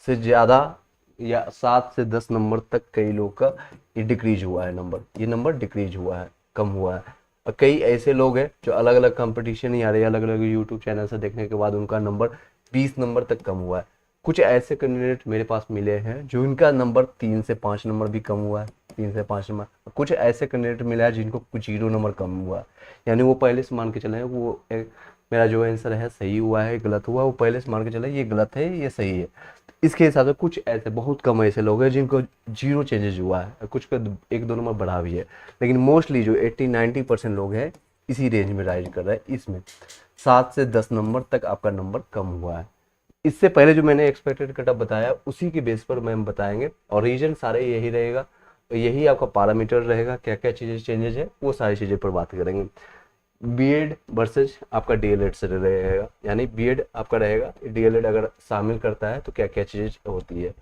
से ज़्यादा या 7 से 10 नंबर तक कई लोग का ये डिक्रीज हुआ है नंबर, ये नंबर डिक्रीज हुआ है, कम हुआ है। और कई ऐसे लोग हैं जो अलग अलग कंपटीशन या अलग अलग यूट्यूब चैनल से देखने के बाद उनका नंबर 20 नंबर तक कम हुआ है। कुछ ऐसे कैंडिडेट मेरे पास मिले हैं जो इनका नंबर 3 से 5 नंबर भी कम हुआ है, 3 से 5 नंबर। कुछ ऐसे कैंडिडेट मिला है जिनको कुछ 0 नंबर कम हुआ है, यानी वो पहले से मान के चले वो मेरा जो आंसर है सही हुआ है गलत हुआ, वो पहले से मान के चले ये गलत है ये सही है। इसके हिसाब से कुछ ऐसे बहुत कम ऐसे लोग हैं जिनको 0 चेंजेस हुआ है, कुछ का 1-2 नंबर बढ़ा भी है, लेकिन मोस्टली जो 80-90% लोग हैं इसी रेंज में राइज कर रहा है। इसमें 7 से 10 नंबर तक आपका नंबर कम हुआ है। इससे पहले जो मैंने एक्सपेक्टेड कटअप बताया उसी के बेस पर मैम बताएंगे, और रीजन सारे यही रहेगा, यही आपका पैरामीटर रहेगा, क्या क्या चीज़ें चेंजेज है वो सारी चीज़ें पर बात करेंगे। बीएड वर्सेज आपका डीएलएड से रहेगा, यानी बीएड आपका रहेगा, डीएलएड अगर शामिल करता है तो क्या क्या चीज़ें होती है।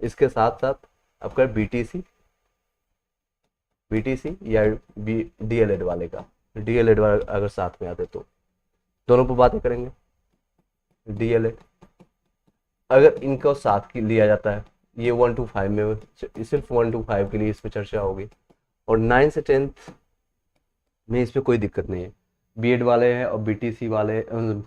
इसके साथ साथ आपका बीटीसी, बीटीसी या डीएलएड वाले का, डीएलएड वाला अगर साथ में आते तो दोनों पर बातें करेंगे। डीएलएड अगर इनका साथ की लिया जाता है, ये 1 to 5 में सिर्फ 1 to 5 के लिए इस पर चर्चा होगी, और 9 से 10 में इस पर कोई दिक्कत नहीं है। बीएड वाले हैं और बीटीसी वाले,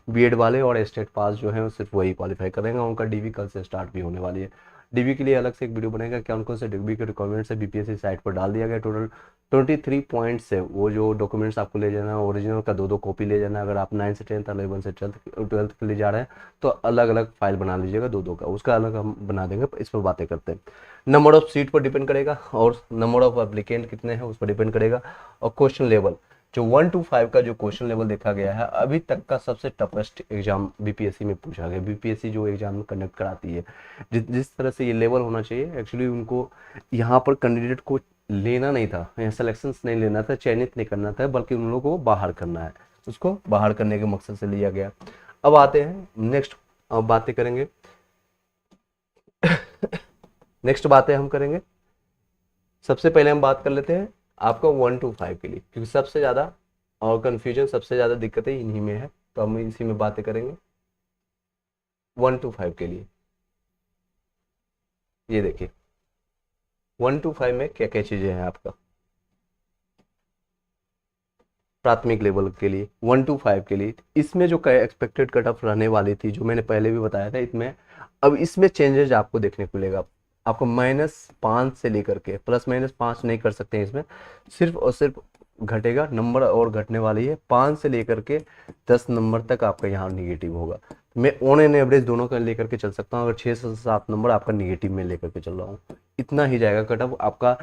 बीएड वाले और स्टेट पास जो है वो सिर्फ वही क्वालिफाई करेंगे, उनका डीवी कल से स्टार्ट भी होने वाली है। डीवी के लिए अलग से एक वीडियो बनेगा, क्या उनको से डीवी के डॉक्यूमेंट्स है बीपीएससी साइट पर डाल दिया गया। टोटल 23 पॉइंट्स है, वो जो डॉक्यूमेंट्स आपको ले जाना है ओरिजिनल का 2-2 कॉपी ले जाना। अगर आप 9 से 10 11 से 12 के लिए जा रहे हैं तो अलग अलग फाइल बना लीजिएगा 2-2 का, उसका अलग हम बना देंगे, इस पर बातें करते हैं। नंबर ऑफ सीट पर डिपेंड करेगा और नंबर ऑफ एप्लीकेंट कितने हैं उस पर डिपेंड करेगा, और क्वेश्चन लेवल जो 1 to 5 का जो क्वेश्चन लेवल देखा गया है अभी तक का सबसे टफेस्ट एग्जाम बीपीएससी में पूछा गया। बीपीएससी जो एग्जाम कंडक्ट कराती है, जिस तरह से ये लेवल होना चाहिए, एक्चुअली उनको यहाँ पर कैंडिडेट को लेना नहीं था, यहाँ सिलेक्शन नहीं लेना था, चयनित नहीं करना था, बल्कि उन लोगों को बाहर करना है, उसको बाहर करने के मकसद से लिया गया। अब आते हैं नेक्स्ट, अब बातें करेंगे नेक्स्ट बातें हम करेंगे। सबसे पहले हम बात कर लेते हैं आपका 1 to 5 के लिए, क्योंकि सबसे ज़्यादा और कन्फ्यूजन सबसे ज़्यादा दिक्कतें इन्हीं में है, तो हम इसी में बातें करेंगे 1 to 5 के लिए। ये देखिए 1 to 5 में क्या क्या चीज़ें हैं आपका प्राथमिक लेवल के लिए 1 to 5 के लिए। इसमें जो एक्सपेक्टेड कट ऑफ रहने वाली थी, जो मैंने पहले भी बताया था, इसमें अब इसमें चेंजेस आपको देखने को मिलेगा। आपको -5 से लेकर के +-5 नहीं कर सकते हैं इसमें, सिर्फ और सिर्फ घटेगा नंबर, और घटने वाली है 5 से लेकर के 10 नंबर तक आपका यहाँ निगेटिव होगा। मैं ऑन एन एवरेज दोनों का लेकर के चल सकता हूँ, अगर 6 से 7 नंबर आपका निगेटिव में लेकर के चल रहा हूँ, इतना ही जाएगा कट ऑफ आपका।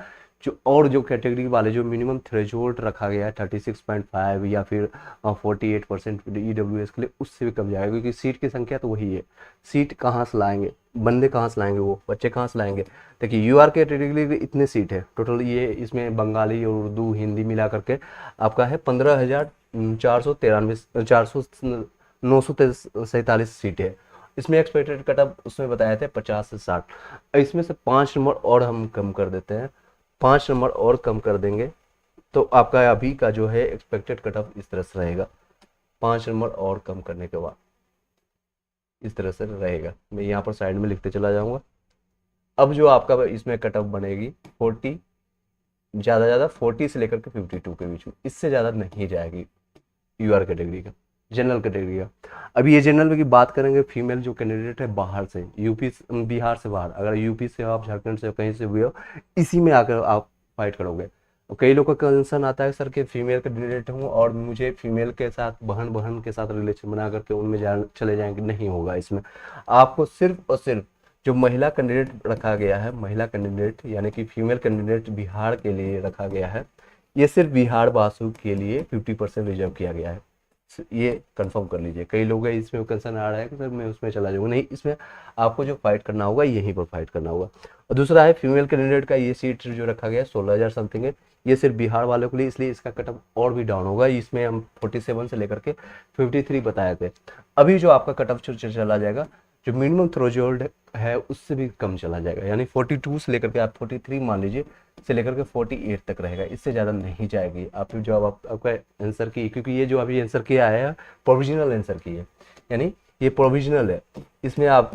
जो कैटेगरी वाले जो मिनिमम थ्रेशोल्ड रखा गया है 36.5 या फिर 48% ईडब्ल्यूएस के लिए, उससे भी कम जाएगा, क्योंकि सीट की संख्या तो वही है। सीट कहाँ से लाएंगे, बंदे कहाँ से लाएंगे, वो बच्चे कहाँ से लाएंगे। देखिए यूआर कैटेगरी के इतने सीट है टोटल, ये इसमें बंगाली और उर्दू हिंदी मिला करके आपका है 15,493 947 सीट है। इसमें एक्सपेक्टेड कट ऑफ उसमें बताया था 50 से 60, इसमें से 5 नंबर और हम कम कर देते हैं, 5 नंबर और कम कर देंगे तो आपका अभी का जो है एक्सपेक्टेड कट ऑफ इस तरह से रहेगा। 5 नंबर और कम करने के बाद इस तरह से रहेगा, मैं यहाँ पर साइड में लिखते चला जाऊँगा। अब जो आपका इसमें कट ऑफ बनेगी 40, ज़्यादा 40 से लेकर के 52 के बीच में, इससे ज़्यादा नहीं जाएगी यूआर कैटेगरी का, जनरल कैटेगरी का। अभी ये जनरल की बात करेंगे, फीमेल जो कैंडिडेट है बाहर से, यूपी बिहार से बाहर, अगर यूपी से आप झारखंड से कहीं से हुए हो, इसी में आकर आप फाइट करोगे। तो कई लोगों का कंसर्न आता है सर कि फीमेल कैंडिडेट हूँ और मुझे फीमेल के साथ बहन के साथ रिलेशन बना करके उनमें चले जाएंगे, नहीं होगा। इसमें आपको सिर्फ और सिर्फ जो महिला कैंडिडेट रखा गया है, महिला कैंडिडेट यानी कि फीमेल कैंडिडेट बिहार के लिए रखा गया है, ये सिर्फ बिहार वासियों के लिए 50% रिजर्व किया गया है, ये कंफर्म कर लीजिए। कई लोग हैं इसमें कंसर्न आ रहा है कि सर मैं उसमें चला जाऊँगा, नहीं, इसमें आपको जो फाइट करना होगा यहीं पर फाइट करना होगा। और दूसरा है फीमेल कैंडिडेट का, ये सीट जो रखा गया है 16,000 समथिंग है, ये सिर्फ बिहार वालों के लिए, इसलिए इसका कटअप और भी डाउन होगा। इसमें हम 47 से लेकर के 53 बताए थे। अभी जो आपका कटअप चला जाएगा, जो मिनिमम थ्रेशोल्ड है उससे भी कम चला जाएगा, यानी 42 से लेकर के आप 43 मान लीजिए, से लेकर के 48 तक रहेगा, इससे ज़्यादा नहीं जाएगी। आप जो आपका आंसर की, क्योंकि ये जो अभी आंसर किया है प्रोविजनल आंसर की है, यानी ये प्रोविजनल है, इसमें आप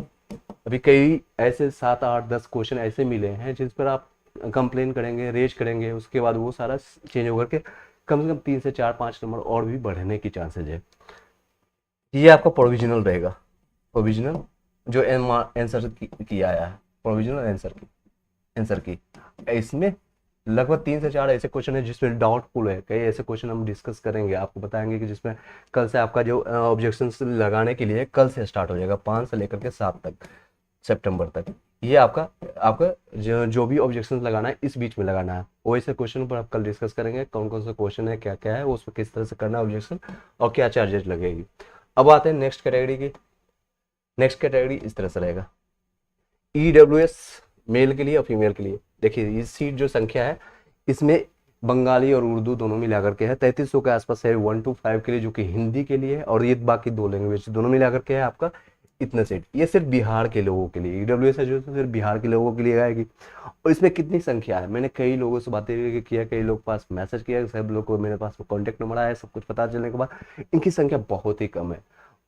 अभी कई ऐसे 7 8 10 क्वेश्चन ऐसे मिले हैं जिस पर आप कंप्लेन करेंगे, रेज करेंगे, उसके बाद वो सारा चेंज होकर के कम से कम 3 से 4 5 नंबर और भी बढ़ने की चांसेज है। ये आपका प्रोविजनल रहेगा, प्रोविजनल जो आंसर की आया है, प्रोविजनल आंसर की इसमें लगभग 3 से 4 ऐसे क्वेश्चन है जिसमें डाउटफुल है। कई ऐसे क्वेश्चन हम डिस्कस करेंगे, आपको बताएंगे कि जिसमें कल से आपका जो ऑब्जेक्शन लगाने के लिए कल से स्टार्ट हो जाएगा, 5 से लेकर के 7 तक सितंबर तक। ये आपका आपका जो भी ऑब्जेक्शन लगाना है इस बीच में लगाना है। वो ऐसे क्वेश्चन पर आप कल डिस्कस करेंगे, कौन कौन सा क्वेश्चन है, क्या क्या है, उस पर किस तरह से करना है ऑब्जेक्शन और क्या चार्जेस लगेगी। अब आते हैं नेक्स्ट कैटेगरी की। नेक्स्ट कैटेगरी इस तरह से रहेगा, EWS मेल के लिए और फीमेल के लिए। देखिए ये सीट जो संख्या है इसमें बंगाली और उर्दू दोनों मिला करके है, 3300 के आसपास है 1 to 5 के लिए, जो कि हिंदी के लिए है, और ये बाकी 2 लैंग्वेज दोनों मिला करके है आपका इतना सीट। ये सिर्फ बिहार के लोगों के लिए, EWS है जो सिर्फ बिहार के लोगों के लिए आएगी। और इसमें कितनी संख्या है, मैंने कई लोगों से बातें किया, कई लोग पास मैसेज किया, सब लोग को मेरे पास कॉन्टेक्ट नंबर आया, सब कुछ पता चलने के बाद इनकी संख्या बहुत ही कम है।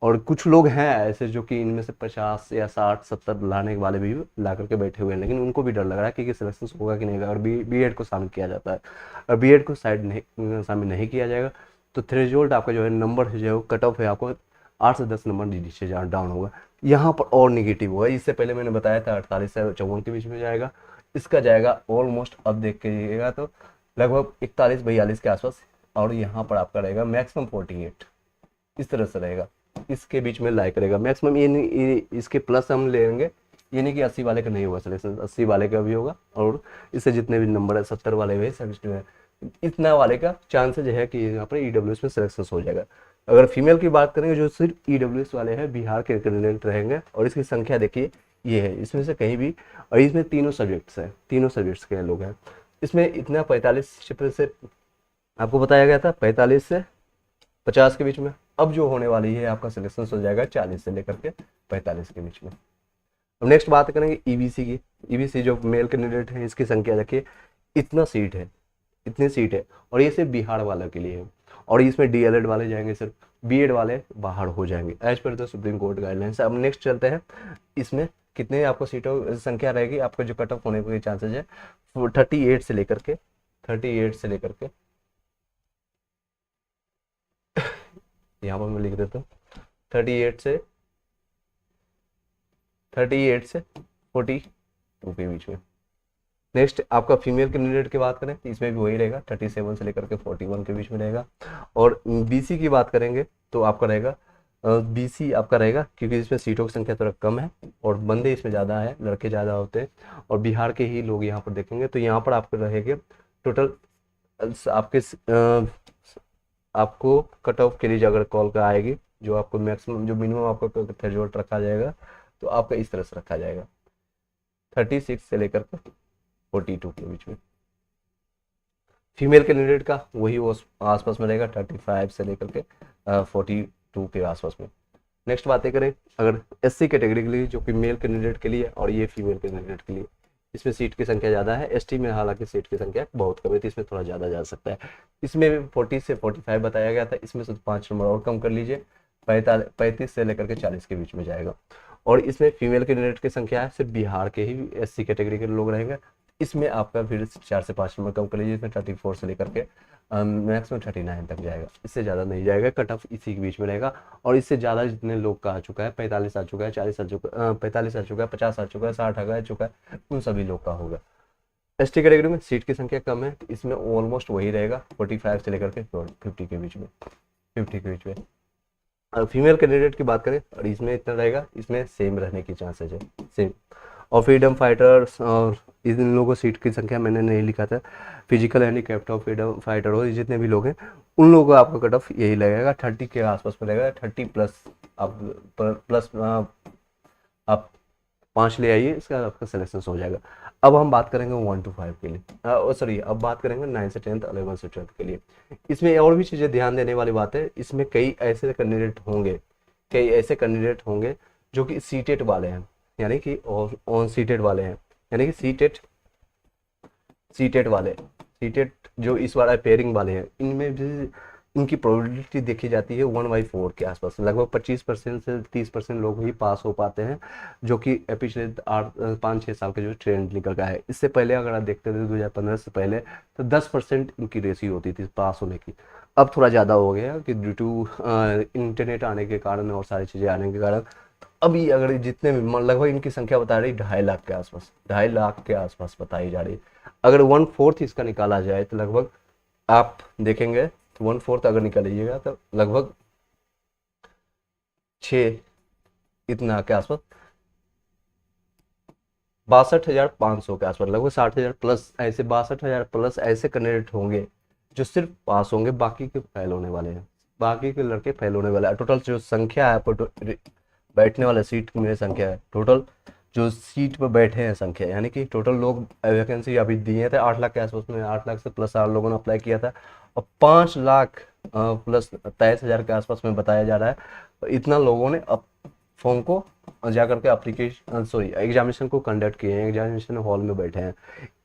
और कुछ लोग हैं ऐसे जो कि इनमें से 50 या 60 70 लाने वाले भी ला करके बैठे हुए हैं, लेकिन उनको भी डर लग रहा है कि सिलेक्शन होगा कि नहीं होगा। और बीएड को शामिल किया जाता है, और बीएड को शामिल नहीं किया जाएगा तो थ्रेशोल्ड आपका जो है नंबर जो है कट ऑफ है आपको 8 से 10 नंबर नीचे डाउन होगा। यहाँ पर और निगेटिव होगा। इससे पहले मैंने बताया था 48 से 54 के बीच में जाएगा, इसका जाएगा ऑलमोस्ट, अब देख के तो लगभग 41 42 के आसपास, और यहाँ पर आपका रहेगा मैक्सिमम 48, इस तरह से रहेगा, इसके बीच में लाइक रहेगा मैक्सिमम। ये नहीं, इसके प्लस हम लेंगे, ये नहीं कि 80 वाले का नहीं होगा सिलेक्शन, 80 वाले का भी होगा, और इससे जितने भी नंबर है 70 वाले हुए 70 इतना वाले का चांसेज है कि यहाँ पर EWS में सिलेक्शन हो जाएगा। अगर फीमेल की बात करेंगे जो सिर्फ EWS वाले हैं, बिहार के कैंडिडेट रहेंगे, और इसकी संख्या देखिए ये है, इसमें से कहीं भी, और इसमें तीनों सब्जेक्ट्स हैं, तीनों सब्जेक्ट्स के लोग हैं। इसमें इतना 45 से आपको बताया गया था 45 से 50 के बीच में। अब जो होने वाली है आपका सिलेक्शन हो जाएगा 40 से लेकर के 45 के बीच में। अब नेक्स्ट बात करेंगे EBC की। EBC जो मेल कैंडिडेट है इसकी संख्या देखिए, इतना सीट है, इतनी सीट है, और ये सिर्फ बिहार वालों के लिए है। और इसमें DLED वाले जाएंगे, सिर्फ BED वाले बाहर हो जाएंगे एज पर द सुप्रीम कोर्ट गाइडलाइंस। अब नेक्स्ट चलते हैं, इसमें कितने आपको सीटों संख्या रहेगी, आपका जो कट ऑफ होने के चांसेज है 38 से लेकर के यहाँ पर मैं लिख देता हूँ 38 से 42 के बीच में। नेक्स्ट आपका फीमेल कैंडिडेट की बात करें तो इसमें भी वही रहेगा, 37 से लेकर के 41 के बीच में रहेगा। और BC की बात करेंगे तो आपका रहेगा BC आपका रहेगा, क्योंकि इसमें सीटों की संख्या थोड़ा कम है और बंदे इसमें ज़्यादा है, लड़के ज़्यादा होते हैं, और बिहार के ही लोग यहाँ पर देखेंगे तो यहाँ पर आपको रहेंगे टोटल आपके आपको कट ऑफ के लिए अगर कॉल का आएगी, जो आपको मैक्सिमम जो मिनिमम आपका थ्रेशोल्ड रखा जाएगा तो आपका इस तरह से रखा जाएगा 36 से लेकर के 42 के बीच में। फीमेल कैंडिडेट का वही आसपास में रहेगा 35 से लेकर के 42 के आसपास में। नेक्स्ट बातें करें अगर SC कैटेगरी के लिए, जो कि मेल कैंडिडेट के लिए, और ये फीमेल कैंडिडेट के लिए, इसमें सीट की संख्या ज़्यादा है। ST में हालांकि सीट की संख्या बहुत कम है, तो इसमें थोड़ा ज़्यादा जा सकता है। इसमें 40 से 45 बताया गया था, इसमें से 5 नंबर और कम कर लीजिए, 35 से लेकर के 40 के बीच में जाएगा। और इसमें फीमेल कैंडिडेट की संख्या है, सिर्फ बिहार के ही SC कैटेगरी के लोग रहेंगे, इसमें आपका फिर 4 से 5 नंबर कम कर लीजिए, इसमें 34 से लेकर के मैक्सिमम 39 तक जाएगा, इससे ज़्यादा नहीं जाएगा, कट ऑफ इसी के बीच में रहेगा। और इससे ज़्यादा जितने लोग का आ चुका है, 45 आ चुका है, 40 आ चुका 45 आ चुका है, 50 आ चुका है, 60 आ चुका है, उन सभी लोग का होगा। ST कैटेगरी में सीट की संख्या कम है, तो इसमें ऑलमोस्ट वही रहेगा 45 से लेकर के 50 के बीच में। और फीमेल कैंडिडेट की बात करें और इसमें इतना रहेगा, इसमें सेम रहने की चांसेज है, सेम। और फ्रीडम फाइटर्स और इन लोगों को सीट की संख्या मैंने नहीं लिखा था, फिजिकल हैंडीकैप्ड और फ्रीडम फाइटर हो जितने भी लोग हैं उन लोगों को आपका कट ऑफ यही लगेगा 30 के आसपास में रहेगा। 30 प्लस आप 5 ले आइए, इसका आपका सिलेक्शन हो जाएगा। अब हम बात करेंगे 1 to 5 के लिए, अब बात करेंगे 9 से 10th 11 से 12th के लिए। इसमें और भी चीज़ें ध्यान देने वाली बात है, इसमें कई ऐसे कैंडिडेट होंगे जो कि सीटेड वाले हैं, यानी कि ऑन सीटेड वाले हैं, यानी कि सीटेड जो इस वाला पेयरिंग वाले हैं, इनमें भी इनकी प्रोबेबिलिटी देखी जाती है 1/4 के आसपास। लगभग 25% से 30% लोग ही पास हो पाते हैं, जो कि पिछले 5-6 साल का जो ट्रेंड निकल गया है। इससे पहले अगर आप देखते थे 2015 से पहले, तो 10% इनकी रेशियो होती थी पास होने की। अब थोड़ा ज़्यादा हो गया कि ड्यू टू इंटरनेट आने के कारण और सारी चीज़ें आने के कारण अभी अगर जितने भी लगभग इनकी संख्या बता रही 2.5 लाख के आसपास, 2.5 लाख के आसपास बताई जा रही है। अगर 1/4 इसका निकाला जाए तो लगभग आप देखेंगे तो 1/4 अगर निकालिएगा तो लगभग 6 इतना के आसपास, 62,500 के आसपास, लगभग 60,000 प्लस ऐसे, 62,000 प्लस ऐसे कैंडिडेट होंगे जो सिर्फ पास होंगे, बाकी के फेल होने वाले हैं, बाकी के लड़के फेल होने वाले हैं। टोटल जो संख्या है बैठने वाले सीट में संख्या है, टोटल जो सीट पर बैठे हैं संख्या, यानी कि टोटल लोग वैकेंसी अभी दिए थे 8 लाख के आसपास में, 8 लाख से प्लस 8 लोगों ने अप्लाई किया था, और 5 लाख प्लस 23,000 के आसपास में बताया जा रहा है। तो इतना लोगों ने अब फॉर्म को जा करके एप्लीकेशन एग्जामिनेशन को कंडक्ट किए हैं, एग्जामिनेशन हॉल में बैठे हैं।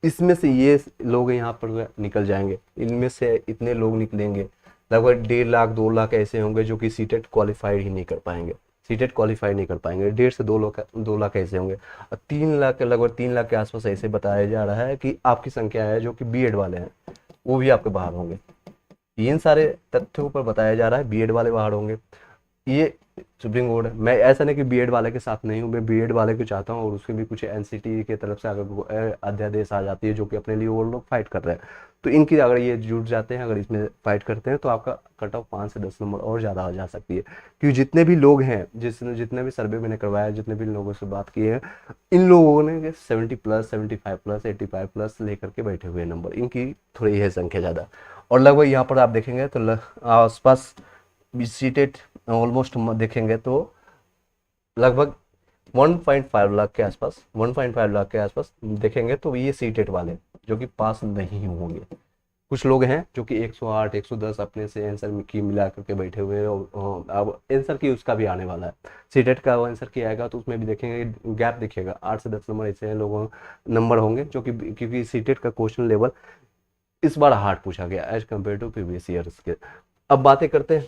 इसमें से ये लोग यहाँ पर निकल जाएंगे, इनमें से इतने लोग निकलेंगे, लगभग 1.5 लाख 2 लाख ऐसे होंगे जो कि सीटेट क्वालिफाइड ही नहीं कर पाएंगे, सीटेट क्वालिफाई नहीं कर पाएंगे। 1.5 से 2 लाख ऐसे होंगे, और 3 लाख, लगभग 3 लाख के आसपास ऐसे बताया जा रहा है कि आपकी संख्या है जो कि बीएड वाले हैं, वो भी आपके बाहर होंगे। इन सारे तथ्यों पर बताया जा रहा है बीएड वाले बाहर होंगे। ये सुप्रीम कोर्ट है, मैं ऐसा नहीं कि बीएड वाले के साथ नहीं हूँ, मैं बीएड वाले को चाहता हूँ, और उसके भी कुछ एनसीटी की तरफ से अगर अध्यादेश आ जाती है जो कि अपने लिए वो लोग फाइट कर रहे हैं, तो इनकी अगर ये जुट जाते हैं, अगर इसमें फाइट करते हैं, तो आपका कट ऑफ 5 से 10 नंबर और ज़्यादा हो जा सकती है। क्योंकि जितने भी लोग हैं, जितने भी सर्वे मैंने करवाया, जितने भी लोगों से बात की है, इन लोगों ने 70 प्लस, 75 प्लस, 85 प्लस लेकर के बैठे हुए नंबर, इनकी थोड़ी है संख्या ज़्यादा। और लगभग यहाँ पर आप देखेंगे तो आसपास सीटेड ऑलमोस्ट देखेंगे तो लगभग 1.5 लाख के आसपास, 1.5 लाख के आसपास देखेंगे तो ये सीटेड वाले जो कि पास नहीं होंगे। कुछ लोग हैं जो कि 108 110 अपने से आंसर की मिला करके बैठे हुए हैं, और अब आंसर की उसका भी आने वाला है, सीटेट का आंसर की आएगा तो उसमें भी देखेंगे गैप दिखेगा, 8 से 10 नंबर ऐसे लोगों नंबर होंगे जो कि, क्योंकि सीटेट का क्वेश्चन लेवल इस बार हार्ड पूछा गया as compare to previous years के। अब बातें करते हैं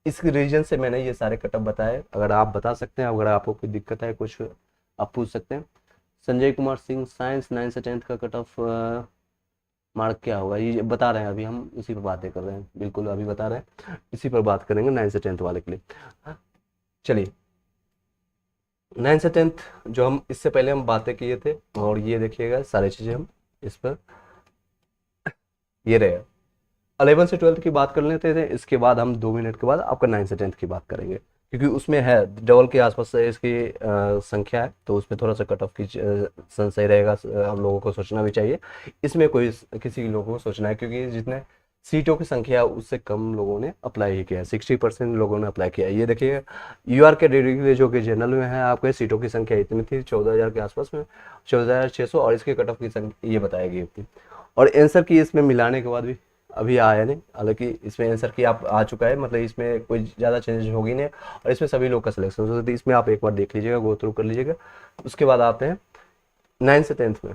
इस रीजन से, मैंने ये सारे कटअप बताए, अगर आप बता सकते हैं, अगर आपको कोई दिक्कत है कुछ आप पूछ सकते हैं। संजय कुमार सिंह, साइंस 9 से 10 का कट ऑफ मार्क क्या होगा, ये बता रहे हैं, अभी हम इसी पर बातें कर रहे हैं, बिल्कुल अभी बता रहे हैं, इसी पर बात करेंगे 9 से 10 वाले के लिए। चलिए 9 से 10 जो हम इससे पहले हम बातें किए थे, और ये देखिएगा सारी चीज़ें हम इस पर, ये रहेगा 11 से 12 की बात कर लेते थे, इसके बाद हम 2 मिनट के बाद आपका 9 से 10 की बात करेंगे, क्योंकि उसमें है डबल के आसपास से इसकी संख्या है, तो उसमें थोड़ा सा कट ऑफ की सही रहेगा, हम लोगों को सोचना भी चाहिए। इसमें कोई किसी लोगों को सोचना है, क्योंकि जितने सीटों की संख्या है उससे कम लोगों ने अप्लाई ही किया है, 60% लोगों ने अप्लाई किया है। ये देखिए यूआर के डिग्री जो कि जनरल में है, आपके सीटों की संख्या इतनी थी 14,000 के आसपास में, 14,600, और इसके कट ऑफ की संख्या ये बताएगी थी। और आंसर की इसमें मिलाने के बाद भी अभी आया नहीं, हालांकि इसमें आंसर की आप आ चुका है, मतलब इसमें कोई ज़्यादा चेंजेस होगी नहीं, और इसमें सभी लोग का सिलेक्शन हो सकता है, इसमें आप एक बार देख लीजिएगा, गो थ्रू कर लीजिएगा। उसके बाद आते हैं 9 से 10 में।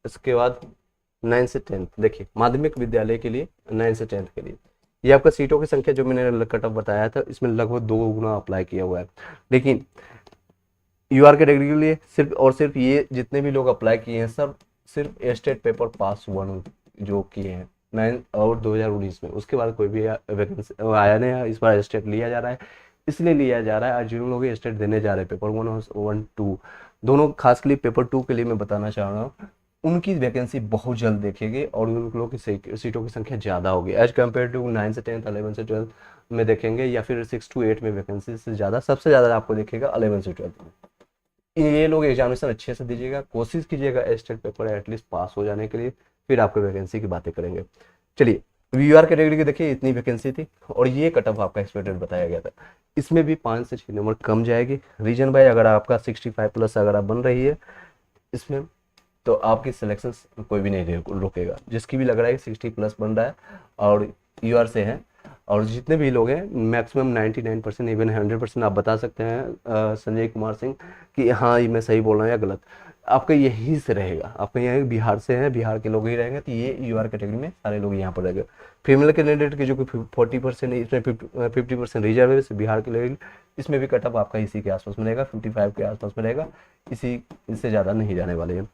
इसके बाद 9 से 10 देखिए माध्यमिक विद्यालय के लिए 9 से 10 के लिए ये आपका सीटों की संख्या जो मैंने कट ऑफ बताया था, इसमें लगभग 2 गुना अप्लाई किया हुआ है। लेकिन यूआर के डिग्री के लिए सिर्फ और सिर्फ ये जितने भी लोग अप्लाई किए हैं सब सिर्फ स्टेट पेपर पास 1 जो किए हैं 9 और 2019 में, उसके बाद कोई भी वैकेंसी आया नहीं। इस बार स्टेट लिया जा रहा है, इसलिए लिया जा रहा है आज जिन लोग स्टेट देने जा रहे हैं पेपर 1 2 दोनों, खासकर पेपर 2 के लिए मैं बताना चाह रहा हूँ, उनकी वैकेंसी बहुत जल्द देखेंगे और उन लोगों की सीटों की संख्या ज़्यादा होगी एज कम्पेयर टू 9 से 10, 11 से 12 में देखेंगे, या फिर 6 to 8 में वैकेंसी से ज़्यादा, सबसे ज़्यादा आपको देखेगा 11 से 12 में। ये लोग एग्जामिनेशन अच्छे से दीजिएगा, कोशिश कीजिएगा स्टेट पेपर एटलीस्ट पास हो जाने के लिए, फिर आपको वैकेंसी की बातें करेंगे। चलिए वीआर कैटेगरी की देखिए इतनी वैकेंसी थी, और ये कट ऑफ आपका एक्सपेक्टेड बताया गया था, इसमें भी 5 से 6 नंबर कम जाएगी। रीजन भाई अगर आपका 65 प्लस अगर आप बन रही है इसमें, तो आपकी सिलेक्शन कोई भी नहीं रोकेगा, जिसकी भी लग रहा है 60 प्लस बन रहा है और यूआर से है, और जितने भी लोग हैं मैक्सिमम 99% इवन 100% आप बता सकते हैं संजय कुमार सिंह कि हाँ ये मैं सही बोल रहा हूँ या गलत। आपका यहीं से रहेगा, आपका यहाँ बिहार से है, बिहार के लोग ही रहेंगे, तो ये यूआर कैटेगरी में सारे लोग यहाँ पर रहेंगे। फीमेल कैंडिडेट के जो कि 40% इसमें 50% रिजर्व है बिहार के लिए, इसमें भी कटअप आपका इसी के आसपास में रहेगा, 55 के आसपास में रहेगा, इसी इससे ज़्यादा नहीं जाने वाले हैं।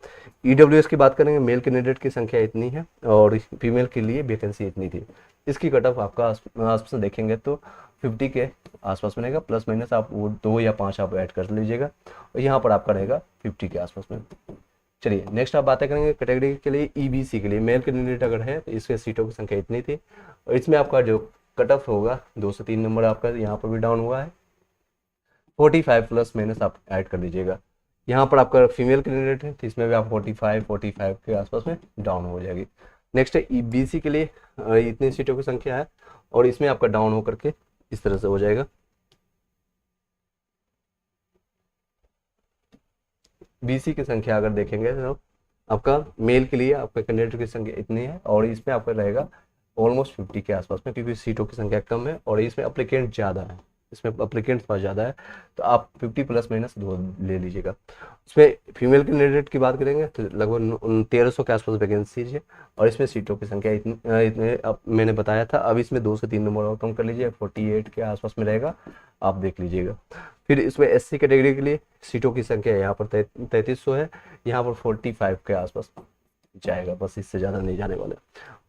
ईडब्ल्यूएस की बात करेंगे, मेल कैंडिडेट की संख्या इतनी है और फीमेल के लिए वैकेंसी इतनी थी। इसकी कटअप आपका आसपास देखेंगे तो 50 के आसपास में रहेगा, प्लस माइनस आप वो 2 या 5 आप ऐड कर लीजिएगा, और यहाँ पर आपका रहेगा 50 के आसपास में। चलिए नेक्स्ट आप बातें करेंगे कैटेगरी के लिए ईबीसी के लिए। मेल कैंडिडेट अगर है तो इसके सीटों की संख्या इतनी थी, और इसमें आपका जो कट ऑफ होगा 2 से 3 नंबर आपका यहाँ पर भी डाउन हुआ है, 45 प्लस माइनस आप ऐड कर लीजिएगा। यहाँ पर आपका फीमेल कैंडिडेट है तो इसमें भी आप 45 के आसपास में डाउन हो जाएगी। नेक्स्ट है ईबीसी के लिए, इतनी सीटों की संख्या है और इसमें आपका डाउन होकर के इस तरह से हो जाएगा। बीसी की संख्या अगर देखेंगे तो आपका मेल के लिए आपका कैंडिडेट की संख्या इतनी है और इसमें आपका रहेगा ऑलमोस्ट 50 के आसपास में, क्योंकि सीटों की संख्या कम है और इसमें अप्लीकेंट ज़्यादा है, इसमें अप्लीकेंट्स बहुत ज़्यादा है, तो आप 50 प्लस माइनस 2 ले लीजिएगा। उसमें फीमेल कैंडिडेट की बात करेंगे तो लगभग 1300 के आसपास वैकेंसी है और इसमें सीटों की संख्या इतने अब मैंने बताया था। अब इसमें 2 से 3 नंबर और कम कर लीजिए, 48 के आसपास में रहेगा, आप देख लीजिएगा। फिर इसमें एससी कैटेगरी के लिए सीटों की संख्या यहाँ पर 3300 है, यहाँ पर 45 के आसपास जाएगा, बस इससे ज़्यादा नहीं जाने वाला।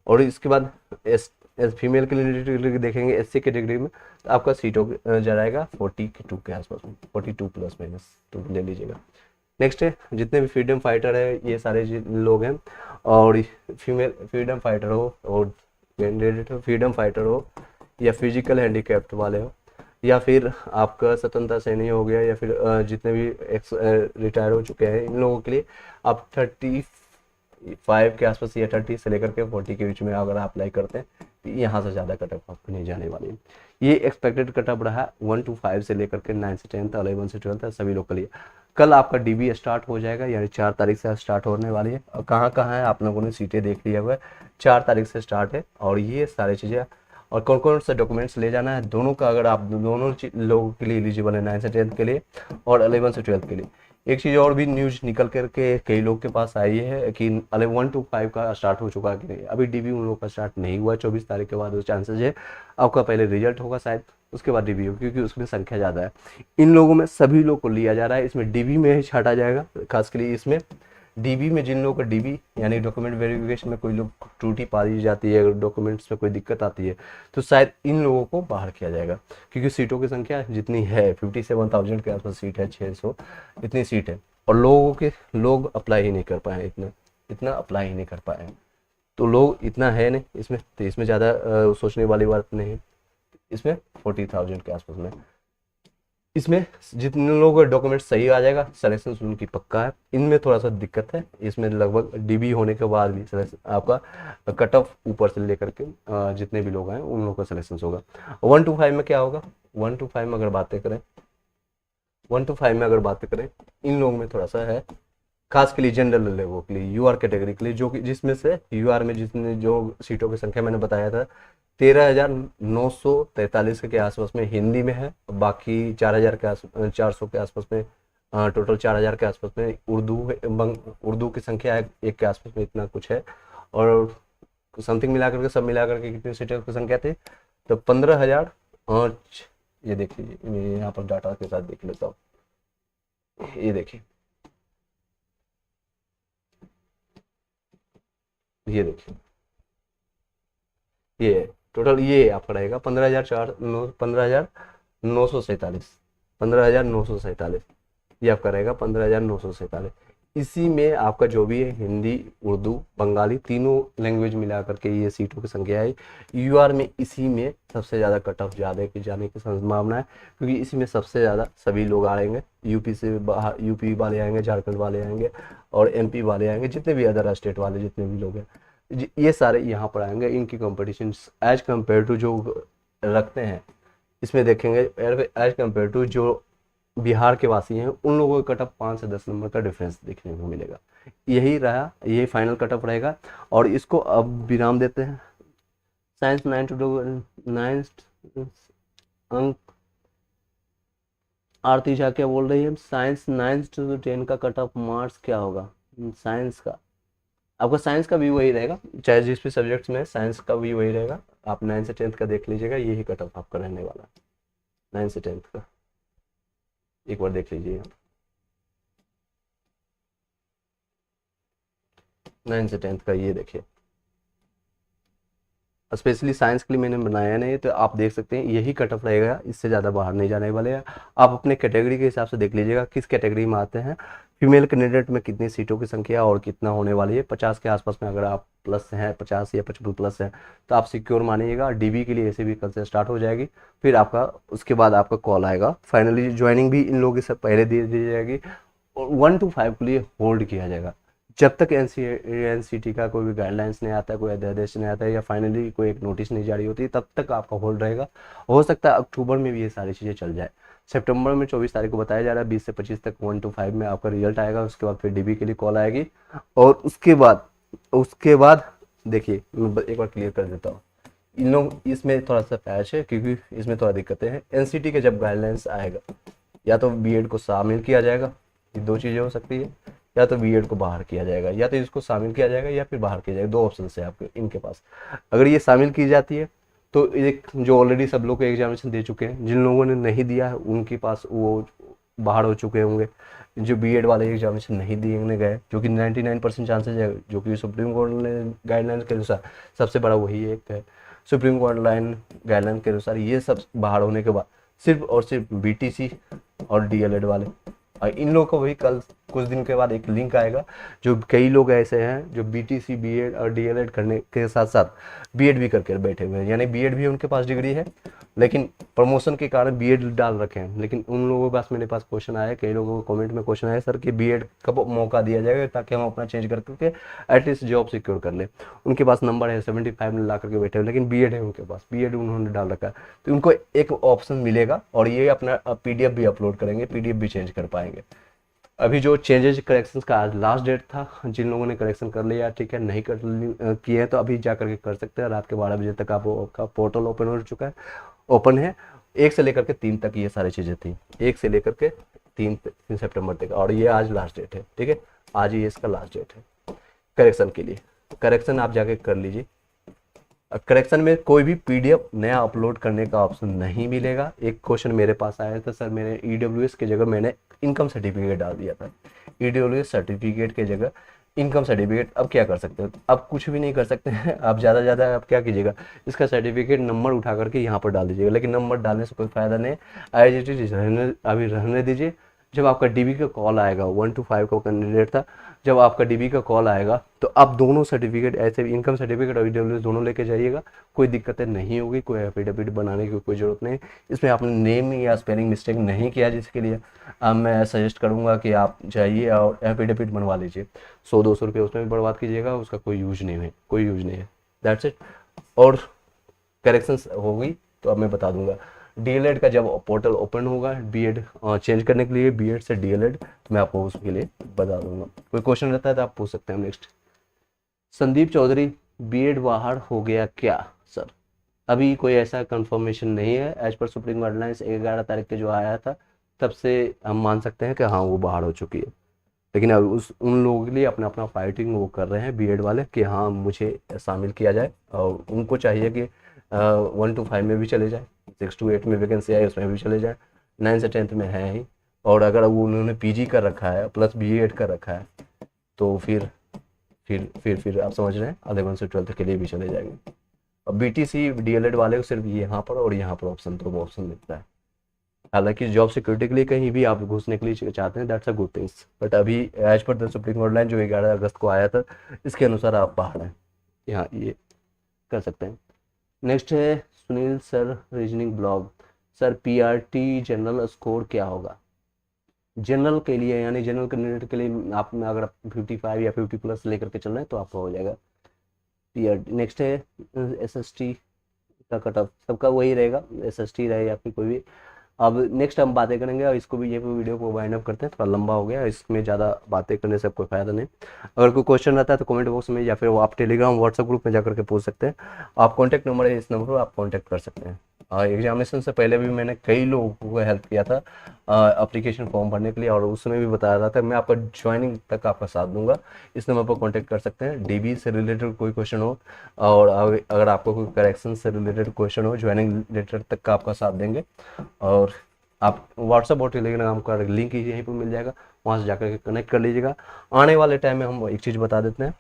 और इसके बाद एस फीमेल कैंडिडेट देखेंगे एससी कैटेगरी में तो आपका सीटों जाएगा 42 के आसपास में, 42 प्लस माइनस तो ले लीजिएगा। नेक्स्ट है जितने भी फ्रीडम फाइटर है ये सारे लोग हैं, और फीमेल फ्रीडम फाइटर हो और कैंडिडेट हो फ्रीडम फाइटर हो या फिजिकल हैंडीकैप्ड वाले हो या फिर आपका स्वतंत्रता सैनिक हो गया या फिर जितने भी रिटायर हो चुके हैं, इन लोगों के लिए आप 35 के आसपास या 30 से लेकर के 40 के बीच में अगर आप अप्लाई करते हैं तो यहाँ से ज़्यादा कटअप आपको नहीं जाने वाली है। ये एक्सपेक्टेड कटअप रहा 1 to 5 से लेकर के 9 से 10th 11 से 12th सभी लोग के लिए। कल आपका डीबी स्टार्ट हो जाएगा, यानी 4 तारीख से स्टार्ट होने वाली है। और कहाँ कहाँ है आप लोगों ने सीटें देख लिया हुआ है, 4 तारीख से स्टार्ट है। और ये सारी चीज़ें और कौन कौन से डॉक्यूमेंट्स ले जाना है दोनों का, अगर आप दोनों लोगों के लिए एलिजिबल है 9 से 10th के लिए और 11 से 12th के लिए। एक चीज़ और भी न्यूज निकल करके कई लोग के पास आई है कि 1 to 5 का स्टार्ट हो चुका है कि नहीं, अभी डीबी उन लोगों का स्टार्ट नहीं हुआ। 24 तारीख के बाद चांसेस है आपका पहले रिजल्ट होगा शायद, उसके बाद डीबी होगा, क्योंकि उसमें संख्या ज़्यादा है। इन लोगों में सभी लोग को लिया जा रहा है, इसमें डीबी में ही छाटा जाएगा। खासकर इसमें डीबी में जिन लोगों का डीबी यानी डॉक्यूमेंट वेरिफिकेशन में कोई लोग त्रुटि पाई जाती है, डॉक्यूमेंट्स में कोई दिक्कत आती है, तो शायद इन लोगों को बाहर किया जाएगा, क्योंकि सीटों की संख्या जितनी है 57,000 के आसपास सीट है, 600 इतनी सीट है और लोग अप्लाई ही नहीं कर पाए, इतना अप्लाई ही नहीं कर पाए, तो लोग इतना है नहीं इसमें, तो इसमें ज़्यादा सोचने वाली बात नहीं है। इसमें 40,000 के आसपास में, इसमें जितने लोगों का डॉक्यूमेंट सही आ जाएगा सिलेक्शन उनकी पक्का है। इनमें थोड़ा सा दिक्कत है, इसमें लगभग डीबी होने के बाद भी आपका कट ऑफ ऊपर से लेकर के जितने भी लोग हैं उन लोगों का सिलेक्शन होगा। 1 to 5 में क्या होगा, 1 to 5 में अगर बातें करें, 1 to 5 में अगर बातें करें इन लोगों में थोड़ा सा है, खास के लिए जनरल लोगों के लिए, यूआर कैटेगरी के लिए, जो कि जिसमें से यूआर में जितने जो सीटों की संख्या मैंने बताया था 13,943 के आसपास में हिंदी में है, बाकी 4,000 के 400 के आसपास में, टोटल 4,000 के आसपास में उर्दू की संख्या है 1 के आसपास में, इतना कुछ है। और समथिंग मिला करके सब मिला करके कितनी सीटों की संख्या थी, तो 15,000। और ये देख लीजिए, मैं यहाँ पर डाटा के साथ देख लेता हूँ, ये देखिए, ये देखिए, ये टोटल ये आपका रहेगा 15,947, ये आपका रहेगा 15,947। इसी में आपका जो भी है हिंदी उर्दू बंगाली तीनों लैंग्वेज मिला करके ये सीटों की संख्या है। यूआर में इसी में सबसे ज़्यादा कट ऑफ ज़्यादा की जाने की संभावना है, क्योंकि इसी में सबसे ज़्यादा सभी लोग आएंगे, यूपी से बाहर यूपी वाले आएंगे, झारखंड वाले आएंगे और एमपी वाले आएंगे, जितने भी अदर स्टेट वाले जितने भी लोग हैं ये सारे यहाँ पर आएंगे। इनकी कंपटीशन एज कम्पेयर टू जो रखते हैं इसमें देखेंगे, एज कम्पेयर टू जो बिहार के वासी हैं उन लोगों का कटअप 5 से 10 नंबर का डिफरेंस देखने को मिलेगा। यही रहा, यही फाइनल कटअप रहेगा और इसको अब विराम देते हैं। साइंस 9 अंक। आरती झा क्या बोल रही है, साइंस 9 to 10 का कट ऑफ मार्क्स क्या होगा? साइंस का, आपका साइंस का भी वही रहेगा, चाहे जिस भी सब्जेक्ट्स में साइंस का भी वही रहेगा। आप 9 से 10 का देख लीजिएगा, यही कट ऑफ आपका रहने वाला है 9 से 10 का, एक बार देख लीजिएगा। 9 से 10 का ये देखिए, स्पेशली साइंस के लिए मैंने बनाया नहीं, तो आप देख सकते हैं यही कट ऑफ रहेगा, इससे ज़्यादा बाहर नहीं जाने वाले हैं। आप अपने कैटेगरी के हिसाब से देख लीजिएगा किस कैटेगरी में आते हैं, फीमेल कैंडिडेट में कितनी सीटों की संख्या और कितना होने वाली है। 50 के आसपास में अगर आप प्लस हैं, 50 या 55 प्लस है, तो आप सिक्योर मानिएगा। डीबी के लिए ऐसे भी कल से स्टार्ट हो जाएगी, फिर आपका उसके बाद आपका कॉल आएगा। फाइनली ज्वाइनिंग भी इन लोगों से पहले दे दी जाएगी, और 1 to 5 के लिए होल्ड किया जाएगा जब तक एनसीटी का कोई भी गाइडलाइंस नहीं आता, कोई अध्यादेश नहीं आता है, या फाइनली कोई एक नोटिस नहीं जारी होती, तब तक आपका होल्ड रहेगा। हो सकता है अक्टूबर में भी ये सारी चीज़ें चल जाए। सितंबर में 24 तारीख को बताया जा रहा है, 20 से 25 तक 1 to 5 में आपका रिजल्ट आएगा। उसके बाद फिर डीबी के लिए कॉल आएगी, और उसके बाद देखिए मैं एक बार क्लियर कर देता हूँ। इन लोग इसमें थोड़ा सा पैच है, क्योंकि इसमें थोड़ा दिक्कतें हैं। एनसीटी के जब गाइडलाइंस आएगा, या तो बीएड को शामिल किया जाएगा, ये दो चीज़ें हो सकती है, या तो बीएड को बाहर किया जाएगा, या तो इसको शामिल किया जाएगा या फिर बाहर किया जाएगा। दो ऑप्शन है आपके इनके पास। अगर ये शामिल की जाती है तो एक जो ऑलरेडी सब लोग एग्जामिनेशन दे चुके हैं, जिन लोगों ने नहीं दिया है उनके पास वो बाहर हो चुके होंगे। जो बीएड वाले एग्जामिनेशन नहीं देने गए, जो कि 99% चांसेज है, जो कि सुप्रीम कोर्ट ने गाइडलाइंस के अनुसार सबसे बड़ा वही एक है। सुप्रीम कोर्ट लाइन गाइडलाइन के अनुसार ये सब बाहर होने के बाद सिर्फ और सिर्फ बीटीसी और डीएलएड वाले, और इन लोगों को भी कल कुछ दिन के बाद एक लिंक आएगा। जो कई लोग ऐसे हैं जो बीटीसी बीएड और डीएलएड करने के साथ साथ बीएड भी करके बैठे हुए हैं, यानी बीएड भी उनके पास डिग्री है, लेकिन प्रमोशन के कारण बीएड डाल रखे हैं। लेकिन उन लोगों के पास मेरे पास क्वेश्चन आया, कई लोगों को कमेंट में क्वेश्चन आया, सर कि बीएड कब मौका दिया जाएगा ताकि हम अपना चेंज करके एटलीस्ट जॉब सिक्योर कर ले। उनके पास नंबर है 75 में ला करके बैठे हुए, लेकिन बीएड है उनके पास, बीएड उन्होंने डाल रखा है, तो उनको एक ऑप्शन मिलेगा, और ये अपना पीडीएफ भी अपलोड करेंगे, पीडीएफ भी चेंज कर पाएंगे। अभी जो चेंजेस करेक्शंस का आज लास्ट डेट था, जिन लोगों ने करेक्शन कर लिया ठीक है, नहीं किए हैं तो अभी जा करके कर सकते हैं। रात के 12 बजे तक आपका पोर्टल ओपन हो चुका है, ओपन है। 1 से लेकर के 3 तक ये सारी चीज़ें थी, 1 से लेकर के 3 सितंबर तक, और ये आज लास्ट डेट है, ठीक है, आज ही इसका लास्ट डेट है करेक्शन के लिए। करेक्शन आप जाके कर लीजिए। करेक्शन में कोई भी पीडीएफ नया अपलोड करने का ऑप्शन नहीं मिलेगा। एक क्वेश्चन मेरे पास आया था, सर मेरे ईडब्ल्यूएस की जगह मैंने इनकम सर्टिफिकेट डाल दिया था, ईडब्ल्यूएस सर्टिफिकेट की जगह इनकम सर्टिफिकेट। अब क्या कर सकते हो, अब कुछ भी नहीं कर सकते हैं। आप ज़्यादा से ज़्यादा आप क्या कीजिएगा, इसका सर्टिफिकेट नंबर उठा करके यहाँ पर डाल दीजिएगा, लेकिन नंबर डालने से कोई फ़ायदा नहीं। एज इट इज अभी रहने दीजिए। जब आपका डीबी का कॉल आएगा, 1 to 5 का कैंडिडेट था, जब आपका डीबी का कॉल आएगा तो आप दोनों सर्टिफिकेट, ऐसे इनकम सर्टिफिकेट और ईडब्ल्यूएस दोनों लेके जाइएगा। कोई दिक्कतें नहीं होगी, कोई एफिडेविट बनाने की कोई ज़रूरत नहीं। इसमें आपने नेम या स्पेलिंग मिस्टेक नहीं किया, जिसके लिए मैं सजेस्ट करूँगा कि आप जाइए और एफिडेविट बनवा लीजिए। 100-200 रुपये उसमें भी बर्बाद कीजिएगा, उसका कोई यूज नहीं है, कोई यूज नहीं है। That's it. और करेक्शंस होगी तो अब मैं बता दूंगा। डीएलएड का जब पोर्टल ओपन होगा बीएड चेंज करने के लिए, बीएड से डीएलएड, तो मैं आपको उसके लिए बता दूंगा। कोई क्वेश्चन रहता है तो आप पूछ सकते हैं। नेक्स्ट, संदीप चौधरी, बीएड बाहर हो गया क्या? सर अभी कोई ऐसा कंफर्मेशन नहीं है। एज पर सुप्रीम गाइडलाइंस 11 तारीख के जो आया था, तब से हम मान सकते हैं कि हाँ वो बाहर हो चुकी है। लेकिन अब उन लोगों के लिए अपना अपना फाइटिंग वो कर रहे हैं बीएड वाले, कि हाँ मुझे शामिल किया जाए, और उनको चाहिए कि 1 to 5 में भी चले जाए, 6 to 8 में वैकेंसी आई उसमें भी चले जाए, 9 से 10 में है ही। और अगर वो उन्होंने पीजी कर रखा है प्लस बीएड कर रखा है, तो फिर आप समझ रहे हैं 11 से 12 के लिए भी चले जाएंगे। अब बीटीसी डीएलएड वाले को सिर्फ यहाँ पर और यहाँ पर ऑप्शन, तो वो ऑप्शन मिलता है। हालांकि जॉब सिक्योरिटी के लिए कहीं भी आप घुसने के लिए चाहते हैं, that's a good things, but अभी एज पर द सुप्रीम गाइडलाइन जो 11 अगस्त को आया था, इसके अनुसार आप बाहर हैं, यहाँ ये कर सकते हैं। नेक्स्ट है Sunil sir, reasoning blog, sir PRT general score क्या होगा? जनरल के लिए, यानी जनरल कैंडिडेट के लिए आप अगर 55 या 50 प्लस लेकर के चल रहे हैं तो आपका हो जाएगा पीआरटी। नेक्स्ट है एसएसटी का कट ऑफ, सबका वही रहेगा, एसएसटी रहे या फिर कोई भी अब नेक्स्ट हम बातें करेंगे, और इसको भी ये वीडियो को वाइंड अप करते हैं, थोड़ा लंबा हो गया, इसमें ज़्यादा बातें करने से कोई फायदा नहीं। अगर कोई क्वेश्चन रहता है तो कमेंट बॉक्स में या फिर वो आप टेलीग्राम व्हाट्सएप ग्रुप में जाकर के पूछ सकते हैं। आप कॉन्टैक्ट नंबर है, इस नंबर पर आप कॉन्टैक्ट कर सकते हैं। और एग्जामिनेशन से पहले भी मैंने कई लोगों को हेल्प किया था एप्लीकेशन फॉर्म भरने के लिए, और उसमें भी बताया रहा था मैं आपका ज्वाइनिंग तक आपका साथ दूंगा। इस नंबर पर कॉन्टैक्ट कर सकते हैं। डीबी से रिलेटेड कोई क्वेश्चन हो, और अगर आपको कोई करेक्शन से रिलेटेड क्वेश्चन हो, ज्वाइनिंग लेटर तक का आपका साथ देंगे। और आप व्हाट्सअप और टेलीग्राम का लिंक यहीं पर मिल जाएगा, वहाँ से जाकर के कनेक्ट कर लीजिएगा। आने वाले टाइम में हम एक चीज़ बता देते हैं,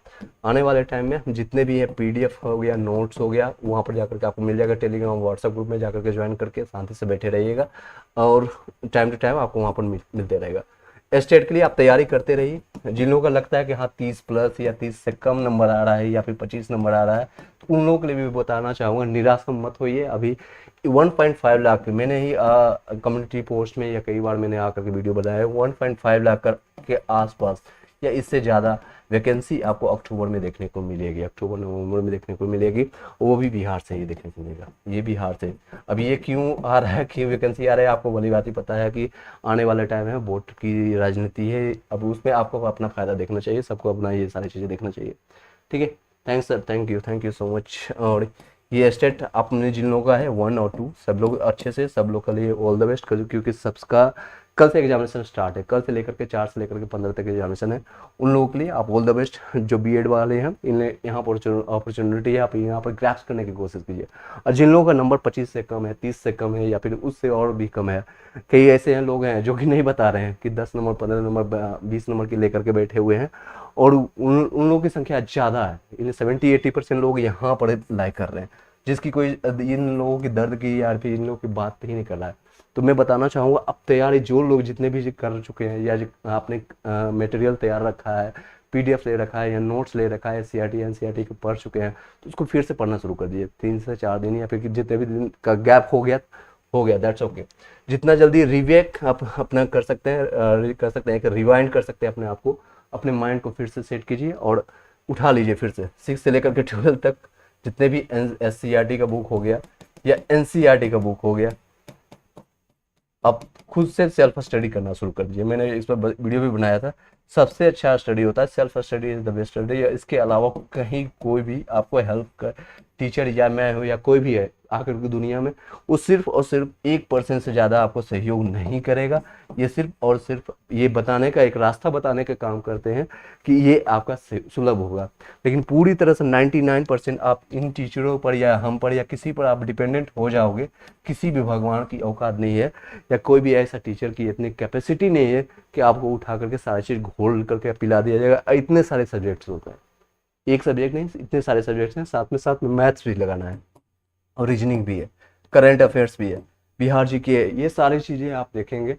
आने वाले टाइम में जितने भी है पीडीएफ हो गया, नोट्स हो गया, वहाँ पर जाकर के आपको मिल जाएगा। टेलीग्राम व्हाट्सएप ग्रुप में जाकर के ज्वाइन करके शांति से बैठे रहिएगा, और टाइम टू टाइम आपको वहाँ पर मिलते रहेगा। स्टेट के लिए आप तैयारी करते रहिए। जिन लोगों का लगता है कि हाँ 30 प्लस या 30 से कम नंबर आ रहा है या फिर 25 नंबर आ रहा है, तो उन लोगों के लिए भी बताना चाहूँगा, निराश मत होइए। अभी 1.5 लाख मैंने ही कम्युनिटी पोस्ट में या कई बार मैंने आकर के वीडियो बनाया है, 1.5 लाख के आसपास या इससे ज़्यादा वैकेंसी आपको अक्टूबर में देखने को मिलेगी, अक्टूबर नवंबर में देखने को मिलेगी। वो भी बिहार से ही देखने को मिलेगा, ये बिहार से। अब ये क्यों आ रहा है, कि वैकेंसी आ रहा है, आपको भली बात ही पता है कि आने वाले टाइम है, वोट की राजनीति है। अब उसमें आपको अपना फ़ायदा देखना चाहिए, सबको अपना ये सारी चीज़ें देखना चाहिए। ठीक है, thanks sir, thank you so much. और ये स्टेट आपने जिन लोगों का है 1 और 2, सब लोग अच्छे से, सब लोग के लिए ऑल द बेस्ट, क्योंकि सबका कल से एग्जामिनेशन स्टार्ट है, कल से लेकर के 4 से लेकर के 15 तक एग्जामिनेशन है। उन लोगों के लिए आप ऑल द बेस्ट। जो बीएड वाले हैं, इन्हें यहाँ पर अपॉर्चुनिटी है, आप यहाँ पर ग्रैप्स करने की कोशिश कीजिए। और जिन लोगों का नंबर 25 से कम है, 30 से कम है, या फिर उससे और भी कम है, कई ऐसे हैं लोग हैं जो कि नहीं बता रहे हैं कि 10 नंबर, 15 नंबर, 20 नंबर की लेकर के बैठे हुए हैं, और उन लोगों की संख्या ज़्यादा है। इन्हें 70-80% लोग यहाँ पर लाइक कर रहे हैं, जिसकी कोई इन लोगों की दर्द की या फिर इन लोगों की बात ही नहीं कर रहा है। तो मैं बताना चाहूँगा, अब तैयारी जो लोग जितने भी कर चुके हैं, या आपने मटेरियल तैयार रखा है, पीडीएफ ले रखा है या नोट्स ले रखा है, सीआरटी एनसीईआरटी के पढ़ चुके हैं, तो उसको फिर से पढ़ना शुरू कर दीजिए। 3 से 4 दिन या फिर जितने भी दिन का गैप हो गया, दैट्स ओके। जितना जल्दी रिवेक आप अपना कर सकते हैं, कि रिवाइंड कर सकते हैं अपने आप को, अपने माइंड को फिर से सेट कीजिए और उठा लीजिए फिर से 6 से लेकर के 12 तक। जितने भी एससीईआरटी का बुक हो गया या एनसीईआरटी का बुक हो गया, आप खुद से सेल्फ स्टडी करना शुरू कर दीजिए। मैंने इस पर वीडियो भी बनाया था, सबसे अच्छा स्टडी होता है self study, is the best study. इसके अलावा कहीं कोई भी आपको हेल्प कर, टीचर या मैं हो या कोई भी है आकर के दुनिया में, वो सिर्फ और सिर्फ 1% से ज़्यादा आपको सहयोग नहीं करेगा। ये सिर्फ और सिर्फ ये बताने का, एक रास्ता बताने का काम करते हैं कि ये आपका सुलभ होगा। लेकिन पूरी तरह से 99% आप इन टीचरों पर या हम पर या किसी पर आप डिपेंडेंट हो जाओगे, किसी भी भगवान की औकात नहीं है, या कोई भी ऐसा टीचर की इतनी कैपेसिटी नहीं है कि आपको उठा करके सारी चीज़ घोल करके पिला दिया जाएगा। इतने सारे सब्जेक्ट्स होते हैं, एक सब्जेक्ट नहीं, इतने सारे सब्जेक्ट्स हैं, साथ में मैथ्स भी लगाना है, और रीजनिंग भी है, करंट अफेयर्स भी है, बिहार जी की है। ये सारी चीज़ें आप देखेंगे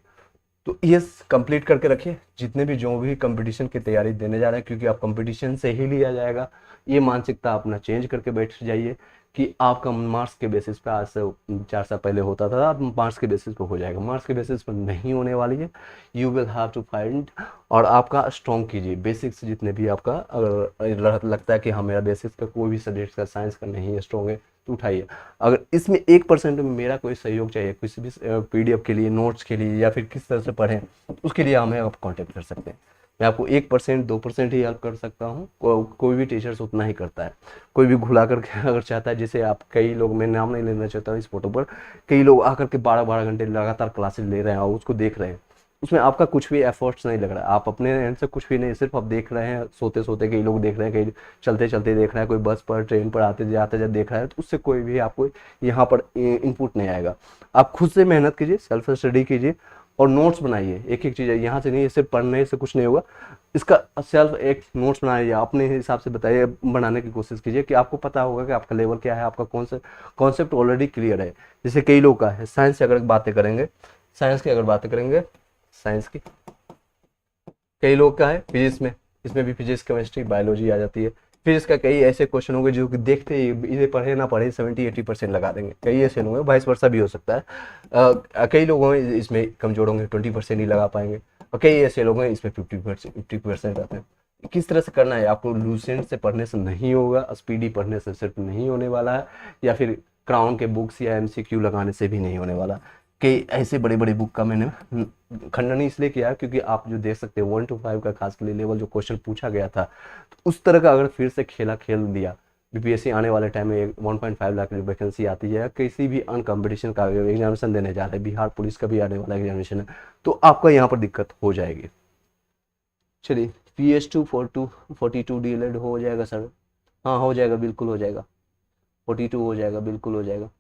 तो ये कंप्लीट करके रखिए। जितने भी जो भी कंपटीशन की तैयारी देने जा रहे हैं, क्योंकि आप कंपटीशन से ही लिया जाएगा, ये मानसिकता अपना चेंज करके बैठ जाइए कि आपका मार्क्स के बेसिस पे, आज से 4 साल पहले होता था, अब मार्क्स के बेसिस पे हो जाएगा। मार्क्स के बेसिस पर नहीं होने वाली है, you will have to find. और आपका स्ट्रॉन्ग कीजिए बेसिक्स, जितने भी आपका अगर लगता है कि हाँ मेरा बेसिक्स का कोई भी सब्जेक्ट का, साइंस का नहीं है स्ट्रॉन्ग है, तो उठाइए। अगर इसमें 1% में मेरा कोई सहयोग चाहिए, किसी भी पीडीएफ के लिए, नोट्स के लिए, या फिर किस तरह से पढ़ें, उसके लिए हमें आप कॉन्टेक्ट कर सकते हैं। मैं आपको 1%, 2% ही हेल्प कर सकता हूँ, कोई भी टीचर्स उतना ही करता है। कोई भी घुला करके अगर चाहता है, जैसे आप कई लोग, मैं नाम नहीं लेना चाहता हूँ इस फोटो पर, कई लोग आकर के 12-12 घंटे लगातार क्लासेस ले रहे हैं और उसको देख रहे हैं, उसमें आपका कुछ भी एफर्ट्स नहीं लग रहा है, आप अपने एंड से कुछ भी नहीं, सिर्फ आप देख रहे हैं, सोते सोते कई लोग देख रहे हैं, कई चलते चलते देख रहे हैं, कोई बस पर, ट्रेन पर आते जाते देख रहा है, तो उससे कोई भी आपको यहाँ पर इनपुट नहीं आएगा। आप खुद से मेहनत कीजिए, सेल्फ स्टडी कीजिए और नोट्स बनाइए। एक एक चीज़ है, यहाँ से नहीं, सिर्फ पढ़ने से कुछ नहीं होगा, इसका सेल्फ एक नोट्स बनाइए, अपने हिसाब से बताइए, बनाने की कोशिश कीजिए कि आपको पता होगा कि आपका लेवल क्या है, आपका कौन सा कॉन्सेप्ट ऑलरेडी क्लियर है। जैसे कई लोग का है, साइंस की अगर बातें करेंगे, साइंस की कई लोग का है, फिजिक्स में, इसमें भी फिजिक्स, केमिस्ट्री, बायोलॉजी आ जाती है। फिजिक्स का कई ऐसे क्वेश्चन होंगे जो कि देखते ही इसे पढ़े ना पढ़े 70-80% लगा देंगे, कई ऐसे लोग हैं, वाइस वर्सा भी हो सकता है। कई लोग हैं इसमें कमजोर होंगे, 20% ही लगा पाएंगे, और कई ऐसे लोग हैं इसमें 50% आते हैं। किस तरह से करना है आपको, लूसेंट से पढ़ने से नहीं होगा, स्पीडी पढ़ने से सिर्फ नहीं होने वाला है, या फिर क्राउन के बुक्स या एमसीक्यू लगाने से भी नहीं होने वाला। कई ऐसे बड़े बड़े बुक का मैंने खंडन इसलिए किया क्योंकि आप जो देख सकते हैं 1 to 5 का खास के लिए लेवल जो क्वेश्चन पूछा गया था, तो उस तरह का अगर फिर से खेल दिया, बीपीएससी आने वाले टाइम में 1.5 लाख की वैकेंसी आती है, किसी भी अन कंपटीशन का एग्जामिनेशन देने जा रहे हैं, बिहार पुलिस का भी आने वाला एग्जामिनेशन है, तो आपका यहाँ पर दिक्कत हो जाएगी। चलिए PS2 42 डीएलएड हो जाएगा सर? हाँ हो जाएगा, बिल्कुल हो जाएगा, 42 हो जाएगा, बिल्कुल हो जाएगा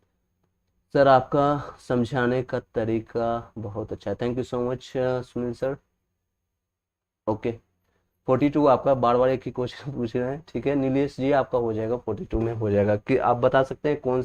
सर। आपका समझाने का तरीका बहुत अच्छा है, thank you so much Sunil sir. Okay 42 आपका बार बार एक ही क्वेश्चन पूछ रहे हैं, ठीक है नीलेश जी, आपका हो जाएगा 42 में हो जाएगा। कि आप बता सकते हैं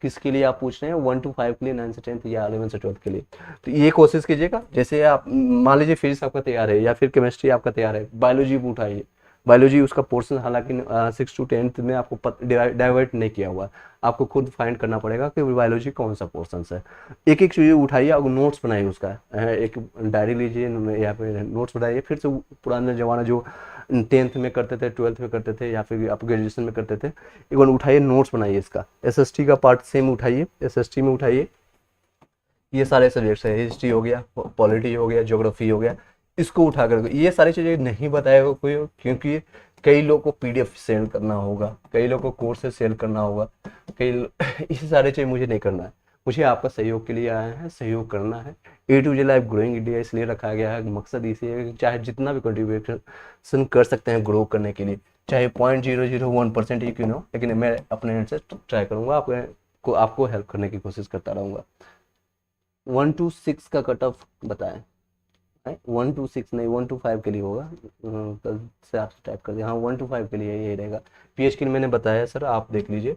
किसके लिए आप पूछ रहे हैं, 1 to 5 के लिए, 9 से 10 या 11 से 12 के लिए? तो ये कोशिश कीजिएगा, जैसे आप मान लीजिए फिजिक्स आपका तैयार है या फिर केमिस्ट्री आपका तैयार है, बायोलॉजी उठाइए। बायोलॉजी उसका पोर्शन हालांकि 6 to 10 में आपको डाइवर्ट नहीं किया हुआ है, आपको खुद फाइंड करना पड़ेगा कि बायोलॉजी कौन सा पोर्शन है। एक एक चीज़ उठाइए और नोट्स बनाइए उसका, एक डायरी लीजिए या फिर नोट्स बनाइए, फिर से पुराना जमाना जो 10th में करते थे, 12th में करते थे या फिर आप ग्रेजुएशन में करते थे, एक बार उठाइए नोट्स बनाइए इसका। एसएसटी का पार्ट सेम उठाइए, एसएसटी में उठाइए, ये सारे सब्जेक्ट्स है, हिस्ट्री हो गया, पॉलिटी हो गया, ज्योग्राफी हो गया, इसको उठा कर ये सारी चीज़ें नहीं बताएगा कोई, क्योंकि कई लोग को पीडीएफ सेल करना होगा, कई लोग को कोर्स से सेल करना होगा, ये सारी चीज़ मुझे नहीं करना है, मुझे आपका सहयोग के लिए आया है, सहयोग करना है। A to Z life growing India इसलिए रखा गया है, मकसद इसी है कि चाहे जितना भी कंट्रीब्यूशन कर सकते हैं ग्रो करने के लिए, चाहे 0.001% ही क्यों ना हो, लेकिन मैं अपने एंड से ट्राई करूँगा, आपको हेल्प करने की कोशिश करता रहूँगा। 1 to 6 का कट ऑफ बताएं, 1 to 6 नहीं, 1 to 5 के लिए होगा, कल से आप टाइप कर दिया, हाँ 1 to 5 के लिए यही रहेगा। पीएच के लिए मैंने बताया सर, आप देख लीजिए,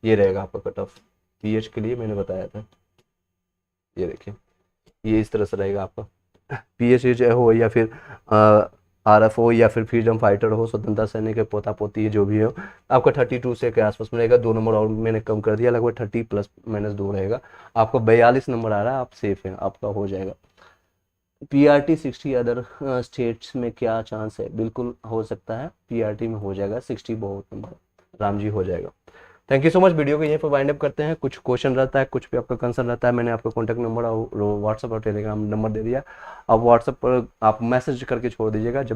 ये रहेगा आपका कट ऑफ, पीएच के लिए मैंने बताया था, ये देखिए ये इस तरह से रहेगा आपका। पीएच हो या फिर आरएफ हो या फिर फ्रीडम फाइटर हो, स्वतंत्रता सैनिक के पोता पोती जो भी हो, आपका 32 से के आसपास में रहेगा। 2 नंबर और मैंने कम कर दिया, लगभग 30 ± 2 रहेगा, आपको 42 नंबर आ रहा है, आप सेफ हैं, आपका हो जाएगा। पीआरटी 60 अदर स्टेट्स में क्या चांस है? बिल्कुल हो सकता है, पीआरटी में हो जाएगा 60, बहुत नंबर, राम जी हो जाएगा। Thank you so much. Video को यहीं पर वाइंड अप करते हैं। कुछ क्वेश्चन रहता है, कुछ भी आपका कंसर्न रहता है, मैंने आपको कॉन्टैक्ट नंबर और व्हाट्सअप और टेलीग्राम नंबर दे दिया, आप व्हाट्सअप पर आप मैसेज करके छोड़ दीजिएगा, जब भी